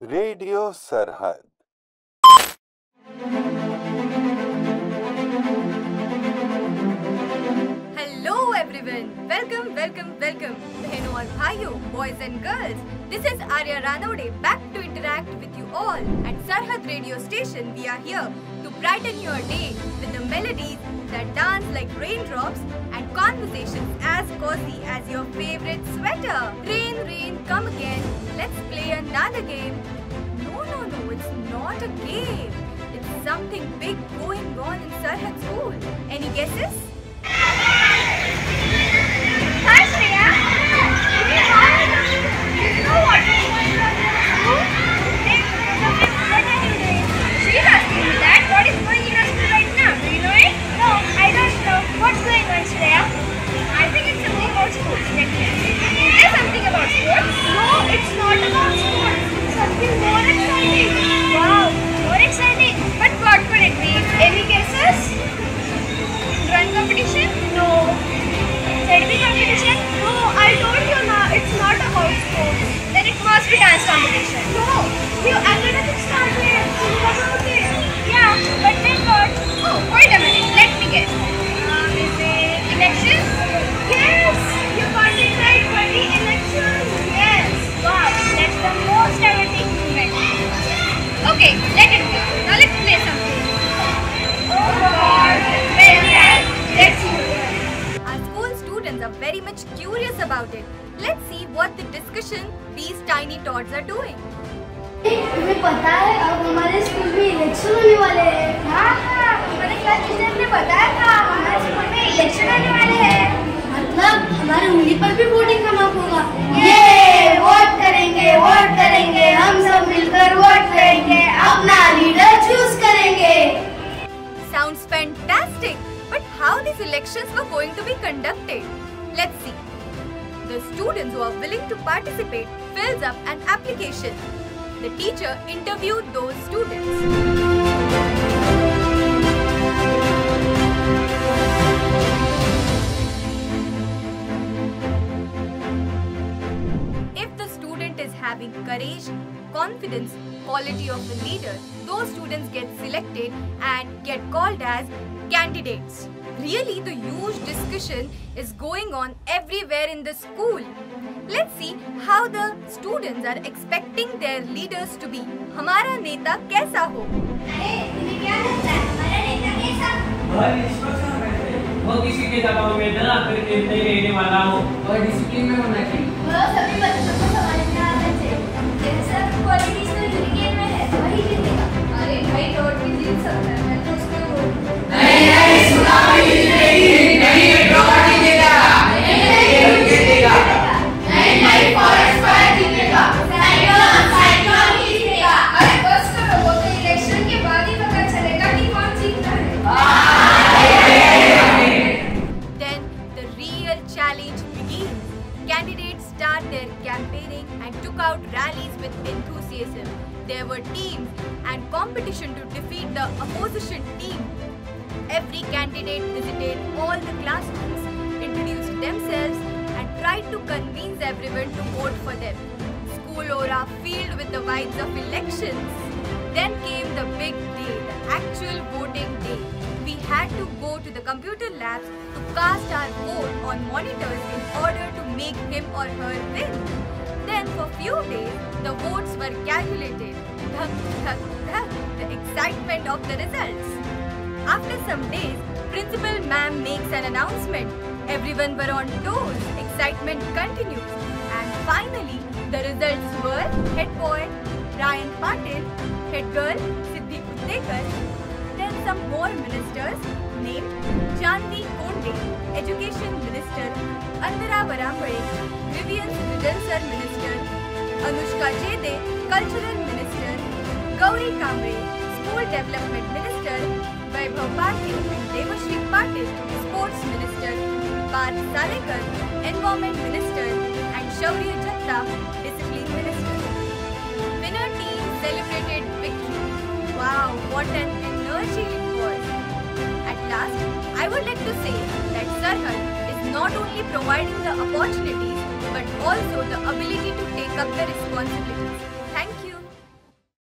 Radio सरहद। Hello everyone, welcome बहनों और भाइयों, boys and girls, this is Arya Ranode back to interact with you all at Sarhad radio station. We are here to brighten your day with the melodies that dance like raindrops and conversations as cozy as your favorite sweater. Rain, rain, come again. Let's play another game. No, it's not a game. It's something big going on in Sarhad School. Any guesses? Hi Shreya. Do you know what is going on in school? What are you doing? She is asking me that. What is going in our school right now? Do you know it? No, I don't know. What's going on, Shreya? I think it's something about sports. Is there something about sports? No, it's not about sports. It's something more exciting. Wow, more exciting. But what could it be? Any guesses? Drawing competition? No. Selfie competition? No, I told you now. It's not about sports. Then it must be dance competition. No, you academics started. About it. Yeah, but then what? Oh, wait a minute. Let me guess. Is it election? Yes, you got it right, buddy. Election. Yes. Wow, that's the most ever taken event. Okay, let it go. Now let's play something. Oh God, very nice. Let's do it. Our school students are very much curious about it. Let's see what the discussion these tiny tots are doing. तुम्हें पता है अब हमारे school में election होने वाले हैं. हाँ, हमारे क्लास टीचर ने बताया था हमारे स्कूल में इलेक्शन होने वाले हैं. मतलब हमारे उंगली पर भी वोटिंग का मार्क होगा. ये वोट करेंगे हम सब मिलकर वोट करेंगे, अपना लीडर चूज करेंगे. Sounds fantastic! But how these elections were going to be conducted? Let's see. The students who are willing to participate fills up an application. The teacher interviewed those students. If the student is having courage, confidence, quality of a leader, those students get selected and get called as candidates. Really, the huge discussion is going on everywhere in the school. Let's see how the students are expecting their leaders to be. हमारा नेता कैसा हो? अरे तुम्हें क्या लगता है हमारा नेता कैसा? वो किसी के दबाव में ना फिर निर्णय लेने वाला हो और डिसिप्लिन में होना चाहिए. वो सभी बच्चों को समझना आना चाहिए. जैसा क्वालिटीज तो यूनियन में है वही जीतेगा. अरे भाई रोड भी जीत सकता है. मैं तो उसको वोट. नहीं सुना नहीं रोड जीतेगा. नहीं जीतेगा. नहीं फॉरेस्ट फायर जीतेगा. साइक्लोन जीतेगा. अरे बस करो, वो तो इलेक्शन के बाद ही पता चलेगा कि कौन जीतता है. Then the real challenge begins. Candidates start their campaigning and took out rallies with enthusiasm. There were teams and competition to defeat the opposition team. Every candidate visited all the classrooms, introduced themselves and tried to convince everyone to vote for them. School aura filled with the vibes of elections. Then came the big day, the actual voting day. We had to go to the computer labs to cast our vote on monitors in order to make him or her win. Then for few days, the votes were calculated. Dhak, dhak, dhak, the excitement of the results. After some days, Principal Ma'am makes an announcement. Everyone were on toes. Excitement continues. And finally, the results were head boy Ryan Patil, head girl Siddhi Uttekar, then some more ministers named Chandni Konde, Education Minister, Andhara Varamade, Vivian Srijansar Minister, Anushka Jede, Cultural Minister, Gauri Kamre, School Development Minister, Vaibhav Patil and Devashri Patil, Sports Minister, Parth Salekar, Environment Minister, and Shaurya Jatta, Discipline Minister. Winner team celebrated victory. Wow, what an energy it was! At last, I would like to say that Sarhad is not only providing the opportunities but also the ability to take up the responsibilities.